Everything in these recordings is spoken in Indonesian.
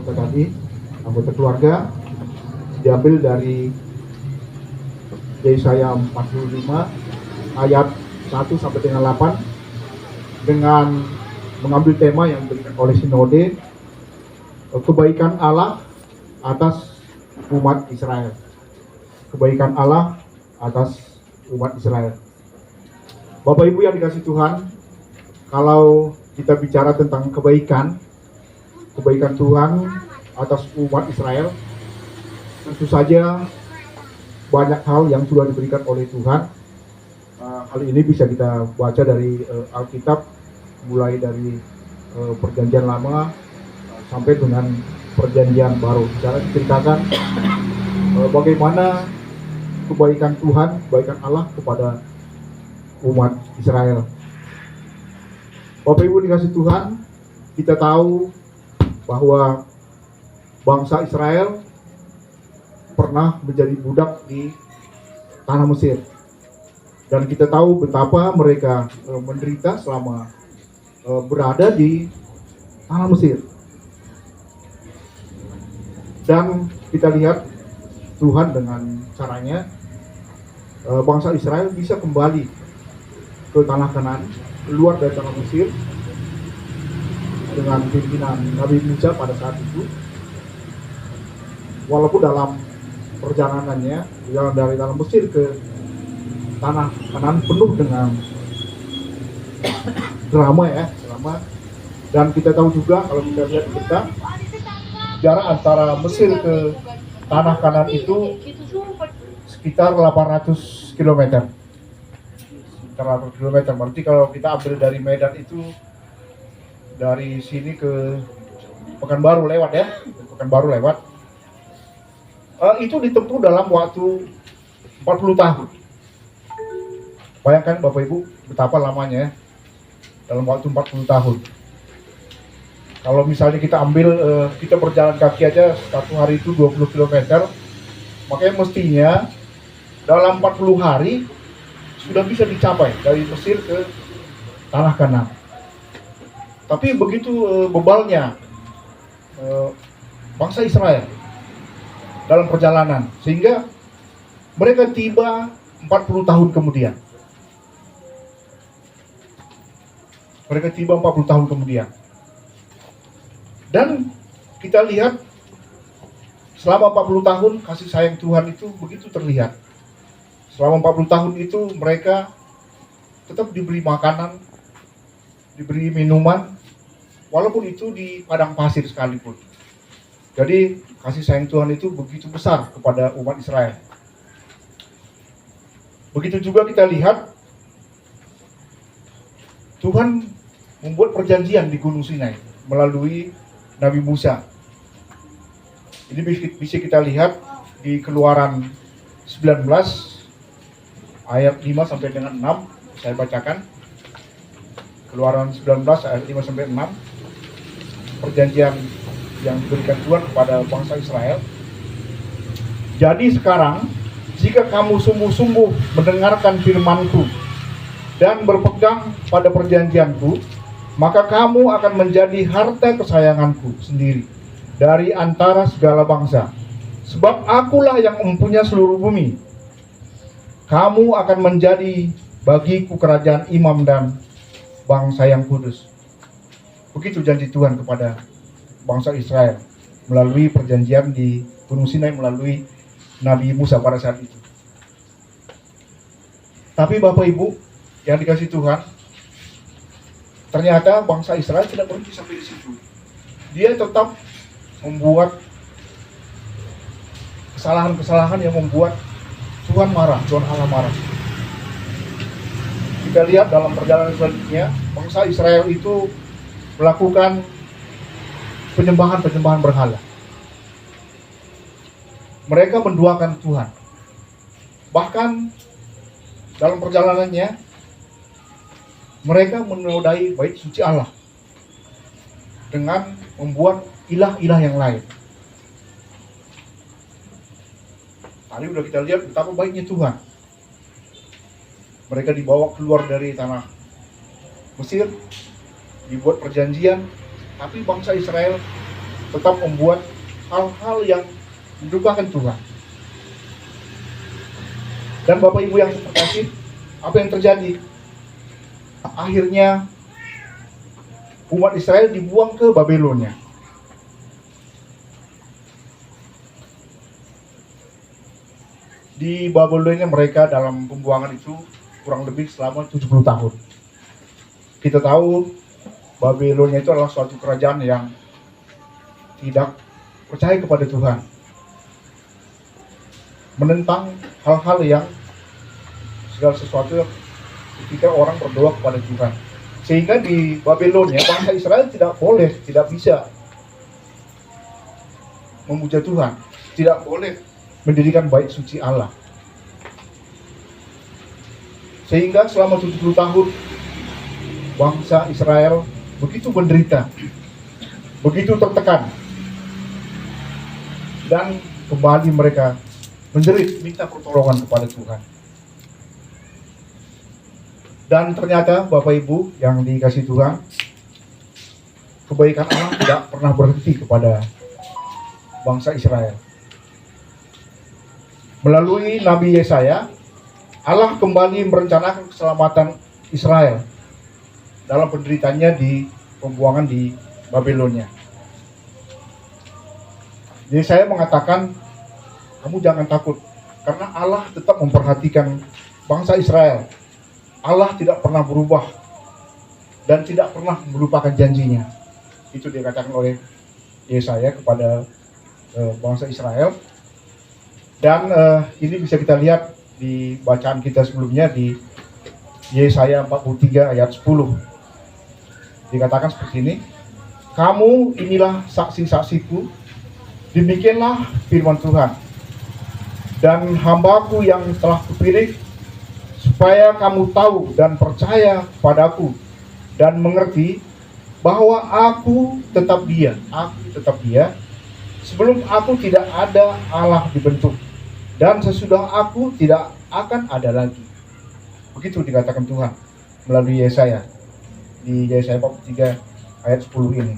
anggota kami, anggota keluarga, diambil dari Yesaya 45 ayat 1 sampai dengan 8 dengan mengambil tema yang diberikan oleh Sinode, kebaikan Allah atas umat Israel. Kebaikan Allah atas umat Israel. Bapak Ibu yang dikasihi Tuhan, kalau kita bicara tentang kebaikan Tuhan atas umat Israel, tentu saja banyak hal yang sudah diberikan oleh Tuhan. Hal ini bisa kita baca dari Alkitab, mulai dari Perjanjian Lama sampai dengan Perjanjian Baru. Cara diceritakan bagaimana kebaikan Tuhan, kebaikan Allah kepada umat Israel. Bapak Ibu dikasih Tuhan, kita tahu bahwa bangsa Israel pernah menjadi budak di tanah Mesir. Dan kita tahu betapa mereka menderita selama berada di tanah Mesir. Dan kita lihat Tuhan dengan caranya bangsa Israel bisa kembali ke tanah Kanaan, keluar dari tanah Mesir dengan pimpinan Nabi Musa pada saat itu. Walaupun dalam perjalanannya dari tanah Mesir ke tanah Kanaan penuh dengan drama. Dan kita tahu juga kalau kita lihat jarak antara Mesir ke tanah Kanaan itu sekitar 800 km. Berarti kalau kita ambil dari Medan itu, dari sini ke Pekanbaru lewat itu ditempuh dalam waktu 40 tahun. Bayangkan Bapak Ibu betapa lamanya dalam waktu 40 tahun. Kalau misalnya kita ambil kita berjalan kaki aja satu hari itu 20 km, makanya mestinya dalam 40 hari sudah bisa dicapai dari Mesir ke tanah Kanaan. Tapi begitu bebalnya bangsa Israel dalam perjalanan, sehingga mereka tiba 40 tahun kemudian. Dan kita lihat selama 40 tahun kasih sayang Tuhan itu begitu terlihat. Selama 40 tahun itu mereka tetap diberi makanan, diberi minuman, walaupun itu di padang pasir sekalipun. Jadi kasih sayang Tuhan itu begitu besar kepada umat Israel. Begitu juga kita lihat Tuhan membuat perjanjian di Gunung Sinai melalui Nabi Musa. Ini bisa kita lihat di Keluaran 19 ayat 5 sampai dengan 6. Saya bacakan. Keluaran 19 ayat 5 sampai 6. Perjanjian yang diberikan Tuhan kepada bangsa Israel. Jadi sekarang, jika kamu sungguh-sungguh mendengarkan firman-Ku dan berpegang pada perjanjian-Ku, maka kamu akan menjadi harta kesayangan-Ku sendiri dari antara segala bangsa. Sebab Akulah yang mempunyai seluruh bumi. Kamu akan menjadi bagiku kerajaan imam dan bangsa yang kudus. Begitu janji Tuhan kepada bangsa Israel melalui perjanjian di Gunung Sinai melalui Nabi Musa pada saat itu. Tapi Bapak Ibu yang dikasihi Tuhan, ternyata bangsa Israel tidak berhenti sampai di situ. Dia tetap membuat kesalahan-kesalahan yang membuat Tuhan marah, Tuhan Allah marah. Kita lihat dalam perjalanan selanjutnya, bangsa Israel itu melakukan penyembahan berhala. Mereka menduakan Tuhan. Bahkan dalam perjalanannya, mereka menodai bait suci Allah dengan membuat ilah-ilah yang lain. Tadi udah kita lihat betapa baiknya Tuhan. Mereka dibawa keluar dari tanah Mesir, dibuat perjanjian, tapi bangsa Israel tetap membuat hal-hal yang mendukakan Tuhan. Dan Bapak Ibu yang terkasih, apa yang terjadi? Akhirnya umat Israel dibuang ke Babelonia. Di Babelonia mereka dalam pembuangan itu kurang lebih selama 70 tahun. Kita tahu Babelonia itu adalah suatu kerajaan yang tidak percaya kepada Tuhan, menentang hal-hal yang segala sesuatu ketika orang berdoa kepada Tuhan. Sehingga di Babelonia bangsa Israel tidak boleh, tidak bisa memuja Tuhan, tidak boleh mendirikan bait suci Allah. Sehingga selama 70 tahun bangsa Israel begitu menderita, begitu tertekan, dan kembali mereka menjerit minta pertolongan kepada Tuhan. Dan ternyata Bapak Ibu yang dikasihi Tuhan, kebaikan Allah tidak pernah berhenti kepada bangsa Israel. Melalui Nabi Yesaya, Allah kembali merencanakan keselamatan Israel dalam penderitanya di pembuangan di Babelonia. Jadi saya mengatakan, kamu jangan takut, karena Allah tetap memperhatikan bangsa Israel. Allah tidak pernah berubah dan tidak pernah melupakan janjinya. Itu dikatakan oleh Yesaya kepada bangsa Israel. Dan ini bisa kita lihat di bacaan kita sebelumnya di Yesaya 43 ayat 10. Dikatakan seperti ini, kamu inilah saksi-saksiku, demikianlah firman Tuhan, dan hambaku yang telah kupilih, supaya kamu tahu dan percaya padaku, dan mengerti bahwa aku tetap dia, sebelum aku tidak ada Allah dibentuk, dan sesudah aku tidak akan ada lagi. Begitu dikatakan Tuhan melalui Yesaya di Yesaya 43 ayat 10 ini.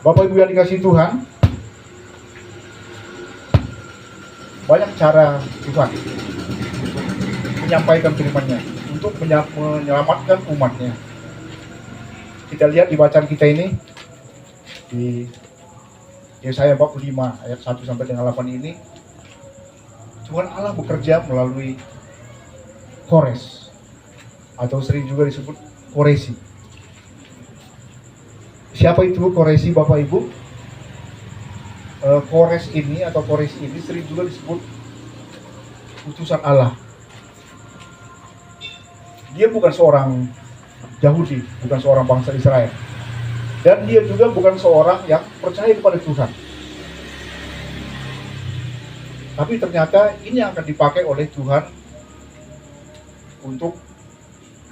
Bapak Ibu yang dikasihi Tuhan, banyak cara Tuhan untuk menyampaikan firman-Nya, untuk menyelamatkan umatnya. Kita lihat di bacaan kita ini di Yesaya 45 ayat 1 sampai dengan 8 ini, Tuhan Allah bekerja melalui Kores, atau sering juga disebut Koresi. Siapa itu Koresi, Bapak Ibu? Kores ini atau Koresi ini sering juga disebut utusan Allah. Dia bukan seorang Yahudi, bukan seorang bangsa Israel. Dan dia juga bukan seorang yang percaya kepada Tuhan. Tapi ternyata ini akan dipakai oleh Tuhan untuk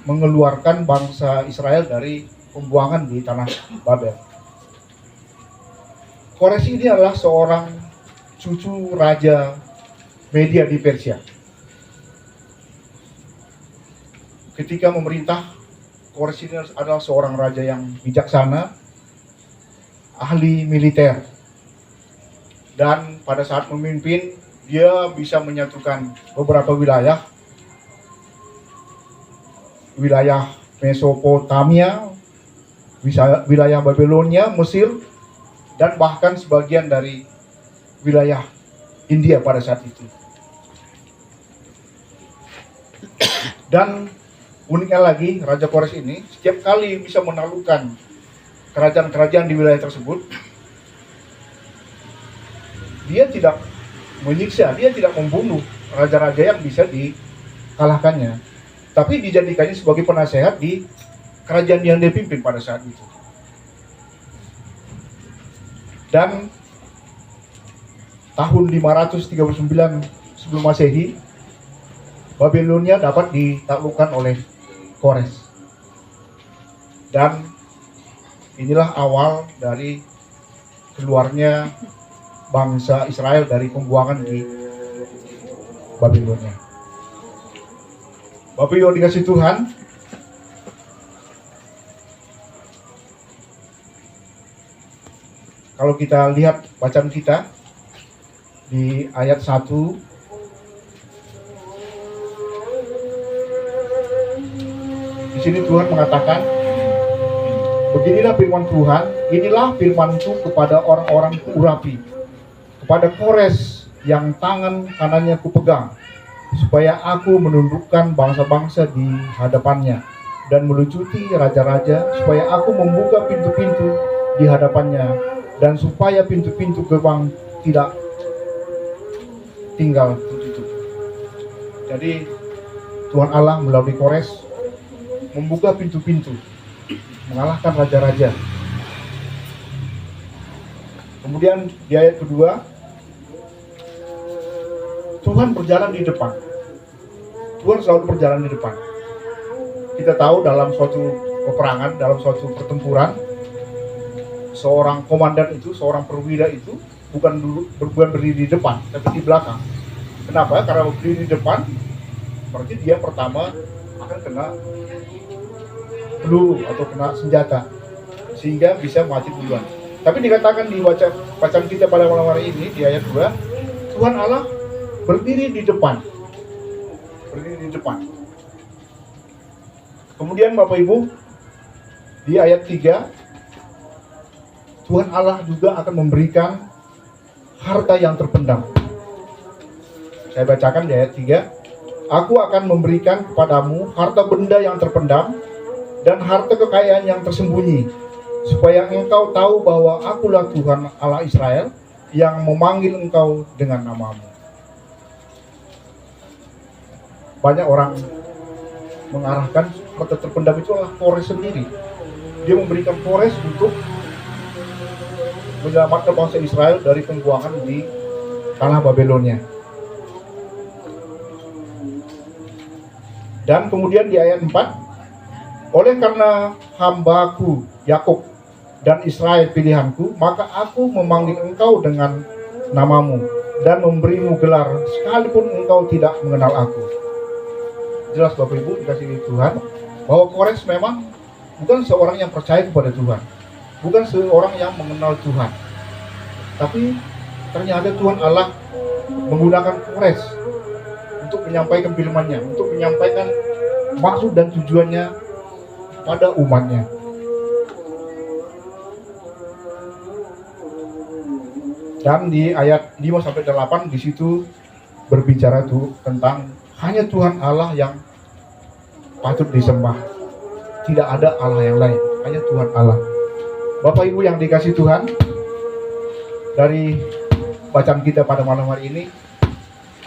mengeluarkan bangsa Israel dari pembuangan di tanah Babel. Kores ini adalah seorang cucu raja Media di Persia. Ketika memerintah, Kores ini adalah seorang raja yang bijaksana, ahli militer, dan pada saat memimpin dia bisa menyatukan beberapa wilayah Mesopotamia, wilayah Babelonia, Mesir, dan bahkan sebagian dari wilayah India pada saat itu. Dan uniknya lagi, Raja Kores ini setiap kali bisa menaklukkan kerajaan-kerajaan di wilayah tersebut, dia tidak menyiksa, dia tidak membunuh raja-raja yang bisa dikalahkannya, tapi dijadikannya sebagai penasehat di kerajaan yang dia pimpin pada saat itu. Dan tahun 539 sebelum Masehi, Babelonia dapat ditaklukkan oleh Kores. Dan inilah awal dari keluarnya bangsa Israel dari pembuangan di Babelonia. Bapak Ibu dikasih Tuhan, kalau kita lihat bacaan kita di ayat 1, di sini Tuhan mengatakan, beginilah firman Tuhan, inilah firman-Ku kepada orang-orang Urapi, kepada Kores yang tangan kanannya kupegang, supaya aku menundukkan bangsa-bangsa di hadapannya dan melucuti raja-raja, supaya aku membuka pintu-pintu di hadapannya, dan supaya pintu-pintu gerbang tidak tinggal tertutup. Jadi Tuhan Allah melalui Kores membuka pintu-pintu, mengalahkan raja-raja. Kemudian di ayat kedua, Tuhan berjalan di depan. Tuhan selalu berjalan di depan. Kita tahu dalam suatu peperangan, dalam suatu pertempuran, seorang komandan itu, seorang perwira itu bukan berdiri di depan, tapi di belakang. Kenapa? Karena berdiri di depan, berarti dia pertama akan kena peluru atau kena senjata, sehingga bisa mati duluan. Tapi dikatakan di bacaan kita pada malam hari ini di ayat 2, Tuhan Allah berdiri di depan. Berdiri di depan. Kemudian Bapak Ibu, di ayat 3, Tuhan Allah juga akan memberikan harta yang terpendam. Saya bacakan di ayat 3. Aku akan memberikan kepadamu harta benda yang terpendam dan harta kekayaan yang tersembunyi, supaya engkau tahu bahwa akulah Tuhan Allah Israel yang memanggil engkau dengan namamu. Banyak orang mengarahkan harta terpendam itu adalah Kores sendiri. Dia memberikan Kores untuk menyelamatkan bangsa Israel dari pembuangan di tanah Babelonia. Dan kemudian di ayat 4, oleh karena hambaku Yakub dan Israel pilihanku, maka aku memanggil engkau dengan namamu dan memberimu gelar sekalipun engkau tidak mengenal aku. Jelas Bapak Ibu dikasihi Tuhan, bahwa Kores memang bukan seorang yang percaya kepada Tuhan, bukan seorang yang mengenal Tuhan, tapi ternyata Tuhan Allah menggunakan Kores untuk menyampaikan firman-Nya, untuk menyampaikan maksud dan tujuannya pada umatnya. Dan di ayat 5-8 di situ berbicara tuh tentang hanya Tuhan Allah yang patut disembah. Tidak ada Allah yang lain, hanya Tuhan Allah. Bapak Ibu yang dikasih Tuhan, dari bacaan kita pada malam hari ini,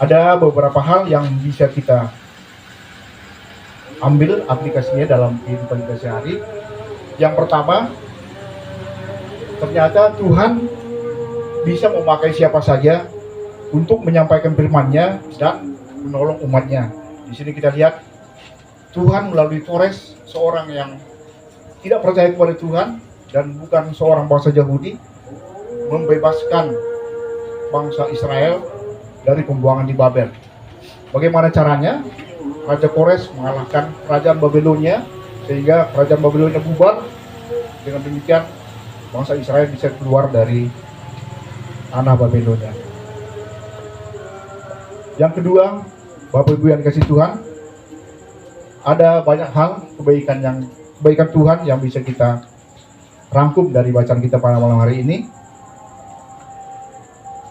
ada beberapa hal yang bisa kita ambil aplikasinya dalam kehidupan kita sehari. Yang pertama, ternyata Tuhan bisa memakai siapa saja untuk menyampaikan firman-Nya dan menolong umatnya. Di sini kita lihat Tuhan melalui Kores, seorang yang tidak percaya kepada Tuhan dan bukan seorang bangsa Yahudi, membebaskan bangsa Israel dari pembuangan di Babel. Bagaimana caranya? Raja Kores mengalahkan kerajaan Babelonia sehingga kerajaan Babelonia bubar. Dengan demikian bangsa Israel bisa keluar dari tanah Babelonia. Yang kedua, Bapak Ibu yang dikasih Tuhan, ada banyak hal kebaikan Tuhan yang bisa kita rangkum dari bacaan kita pada malam hari ini.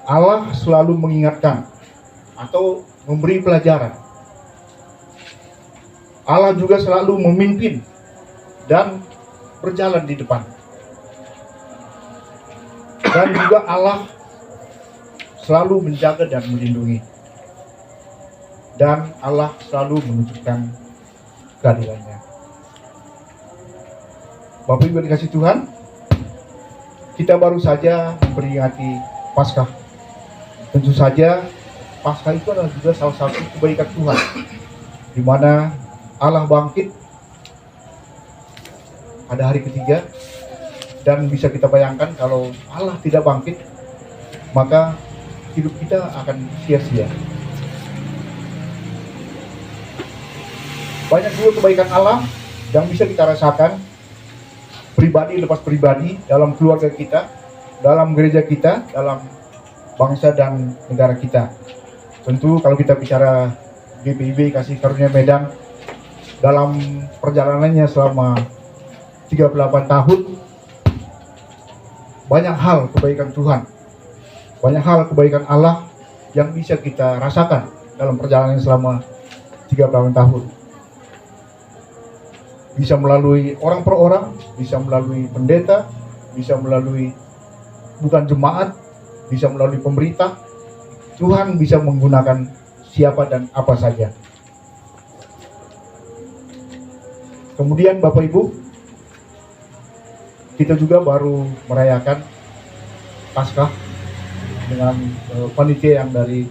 Allah selalu mengingatkan atau memberi pelajaran. Allah juga selalu memimpin dan berjalan di depan. Dan juga Allah selalu menjaga dan melindungi. Dan Allah selalu menunjukkan keadilannya. Bapak Ibu dikasih Tuhan, kita baru saja memperingati Paskah. Tentu saja Paskah itu adalah juga salah satu kebaikan Tuhan, di mana Allah bangkit pada hari ketiga. Dan bisa kita bayangkan kalau Allah tidak bangkit, maka hidup kita akan sia-sia. Banyak juga kebaikan Allah yang bisa kita rasakan pribadi lepas pribadi dalam keluarga kita, dalam gereja kita, dalam bangsa dan negara kita. Tentu kalau kita bicara GPIB Kasih Karunia Medan, dalam perjalanannya selama 38 tahun, banyak hal kebaikan Tuhan, banyak hal kebaikan Allah yang bisa kita rasakan dalam perjalanan selama 38 tahun. Bisa melalui orang per orang, bisa melalui pendeta, bisa melalui bukan jemaat, bisa melalui pemerintah. Tuhan bisa menggunakan siapa dan apa saja. Kemudian Bapak Ibu, kita juga baru merayakan Paskah dengan panitia yang dari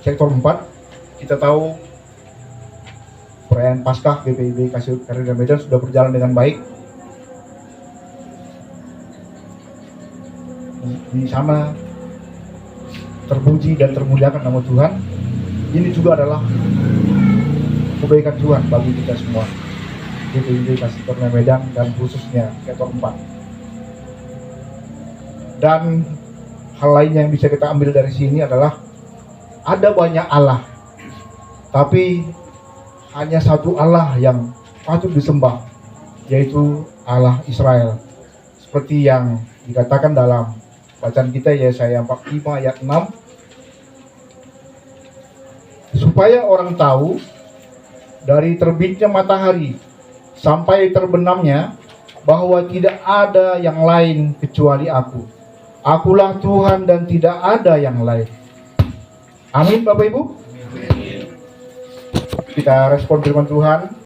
sektor 4. Kita tahu perayaan Paskah GPIB Kasih Karunia Medan sudah berjalan dengan baik. Di sana terpuji dan termuliakan nama Tuhan. Ini juga adalah kebaikan Tuhan bagi kita semua, GPIB Kasih Karunia Medan dan khususnya sektor 4. Dan hal lainnya yang bisa kita ambil dari sini adalah ada banyak Allah, tapi hanya satu Allah yang patut disembah, yaitu Allah Israel. Seperti yang dikatakan dalam bacaan kita Yesaya 45 ayat 6, supaya orang tahu dari terbitnya matahari sampai terbenamnya bahwa tidak ada yang lain kecuali Aku. Akulah Tuhan dan tidak ada yang lain. Amin Bapak Ibu. Kita respon firman Tuhan.